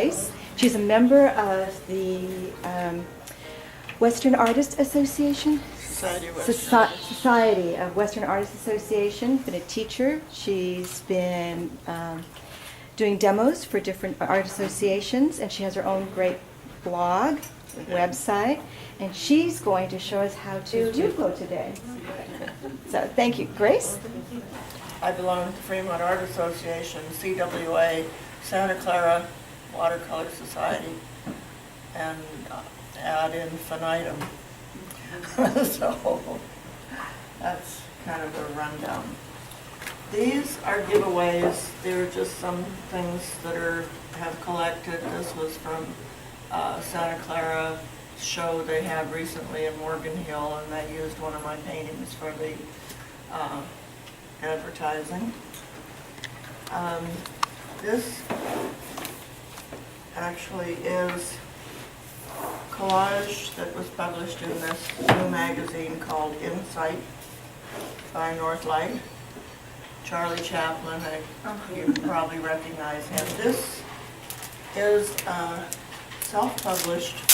Grace. She's a member of the Western Artists Association? Society of Western Artists Association. Been a teacher. She's been doing demos for different art associations, and she has her own great blog, website, and she's going to show us how to do Yupo today. So thank you. Grace? I belong to the Fremont Art Association, CWA, Santa Clara Watercolor Society, and ad infinitum. So that's kind of a rundown. These are giveaways. They're just some things that have collected. This was from Santa Clara show they had recently in Morgan Hill, and they used one of my paintings for the advertising. This actually is collage that was published in this new magazine called Insight by Northlight. Charlie Chaplin, you probably recognize him. This is self-published.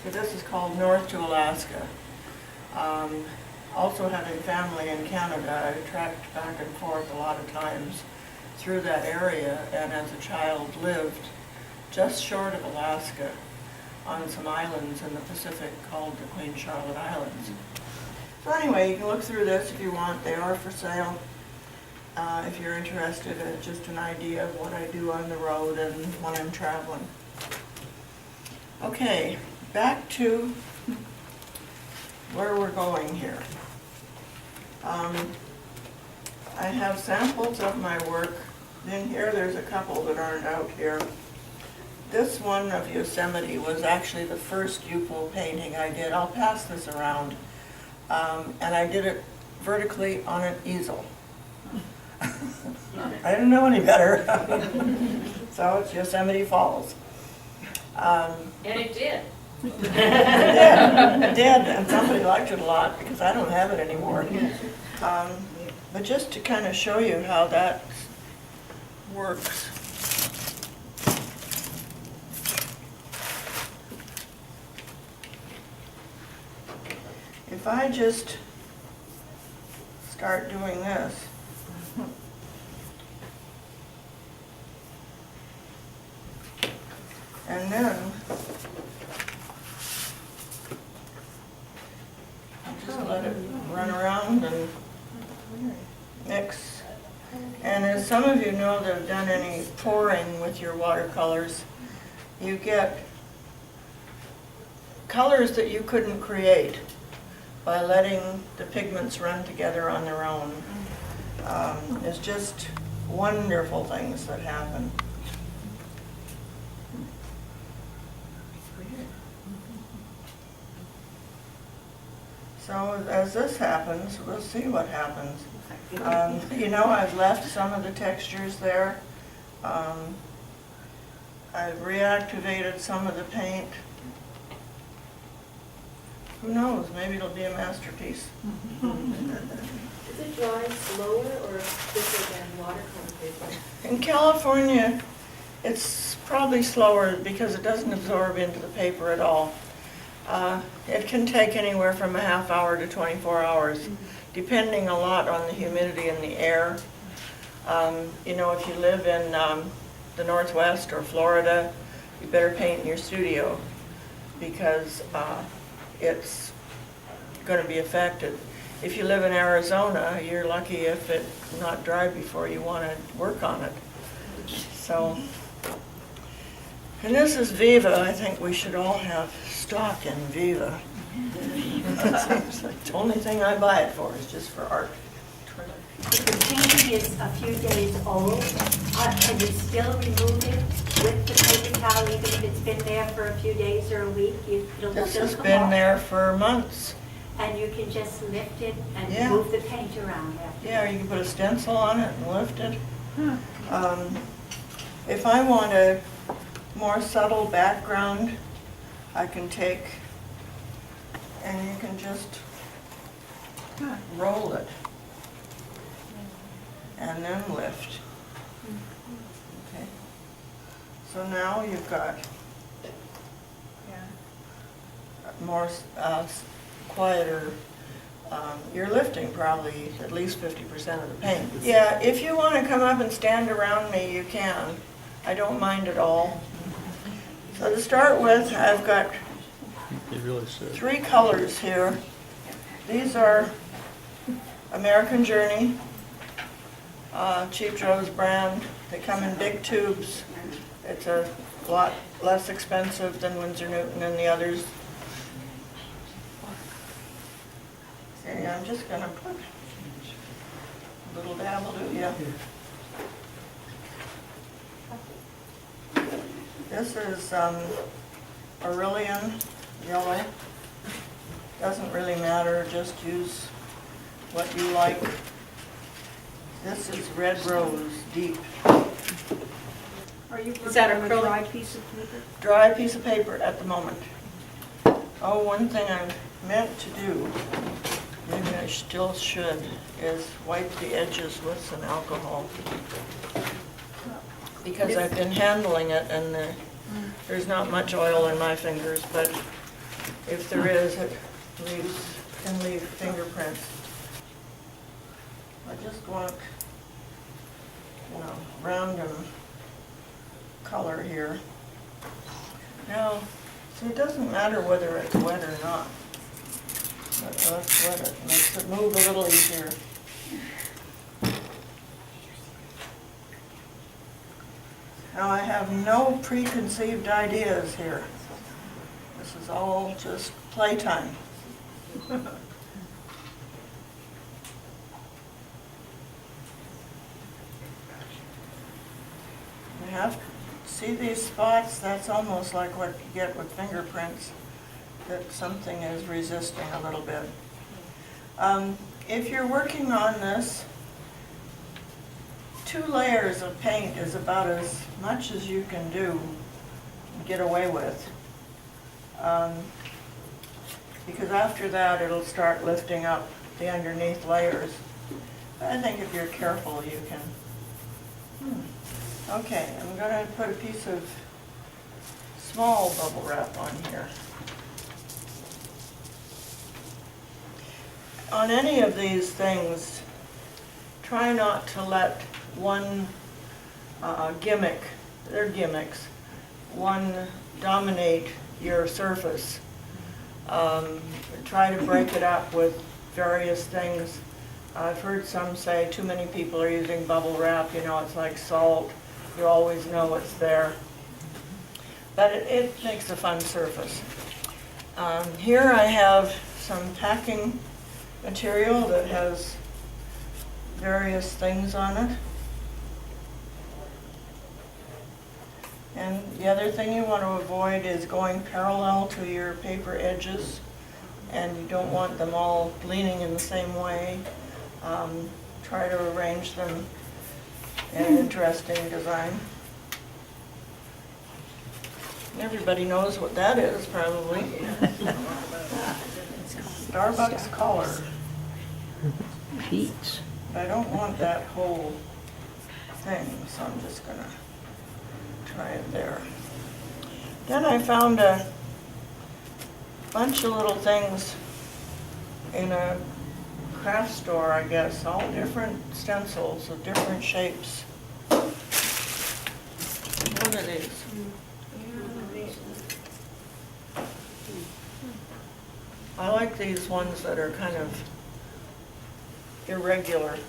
So this is called North to Alaska. Also having family in Canada, I trekked back and forth a lot of times through that area, and as a child lived just short of Alaska on some islands in the Pacific called the Queen Charlotte Islands. So anyway, you can look through this if you want. They are for sale. If you're interested in just an idea of what I do on the road and when I'm traveling. Okay, back to where we're going here. I have samples of my work. In here, there's a couple that aren't out here. This one of Yosemite was actually the first Yupo painting I did. I'll pass this around. And I did it vertically on an easel. I didn't know any better. So it's Yosemite Falls. And it did. It did, and somebody liked it a lot because I don't have it anymore. But just to kind of show you how that works. If I just start doing this, and then just let it run around and mix. And as some of you know that have done any pouring with your watercolors, you get colors that you couldn't create by letting the pigments run together on their own. It's just wonderful things that happen. So as this happens, we'll see what happens. You know, I've left some of the textures there. I've reactivated some of the paint. Who knows, maybe it'll be a masterpiece. Does it dry slower or quicker than watercolor paper? In California, it's probably slower because it doesn't absorb into the paper at all. It can take anywhere from a half hour to 24 hours, depending a lot on the humidity in the air. You know, if you live in the Northwest or Florida, you better paint in your studio because it's going to be affected. If you live in Arizona, you're lucky if it's not dry before you want to work on it. So, and this is Viva. I think we should all have stock in Viva. It seems like the only thing I buy it for is just for art. If the painting is a few days old, can you still remove it with the paper towel, even if it's been there for a few days or a week? It'll This still has come been off. there for months. And you can just lift it and Yeah. move the paint around after. Yeah, or you can put a stencil on it and lift it. If I want a more subtle background, I can take, and you can just roll it and then lift. Okay. So now you've got more quieter, you're lifting probably at least 50% of the paint. Yeah, if you want to come up and stand around me, you can. I don't mind at all. So to start with, I've got You really should. 3 colors here. These are American Journey, Cheap Joe's brand. They come in big tubes. It's a lot less expensive than Winsor Newton and the others. Okay, I'm just gonna put a little dab will do, yeah. This is Aurelian yellow. Doesn't really matter, just use what you like. This is red rose, deep. Are you Is that working on a acrylic? dry piece of paper? Dry piece of paper at the moment. Oh, one thing I meant to do, maybe I still should, is wipe the edges with some alcohol. Because I've been handling it and there's not much oil in my fingers, but if there is, it can leave fingerprints. I just want, random color here. Now, see, it doesn't matter whether it's wet or not. But let's wet it, makes it move a little easier. Now, I have no preconceived ideas here. This is all just playtime. You have to see these spots, that's almost like what you get with fingerprints, that something is resisting a little bit. If you're working on this, 2 layers of paint is about as much as you can do, get away with. Because after that, it'll start lifting up the underneath layers. But I think if you're careful, you can. Okay, I'm going to put a piece of small bubble wrap on here. On any of these things, try not to let one gimmick, they're gimmicks, one dominate your surface. Try to break it up with various things. I've heard some say too many people are using bubble wrap, it's like salt. You always know it's there. But it makes a fun surface. Here I have some packing material that has various things on it. And the other thing you want to avoid is going parallel to your paper edges, and you don't want them all leaning in the same way. Try to arrange them in an interesting design. Everybody knows what that is, probably. Starbucks collar. Peach. I don't want that whole thing, so I'm just gonna try it there. Then I found a bunch of little things in a craft store, I guess, all different stencils of different shapes. What are these? I like these ones that are kind of irregular.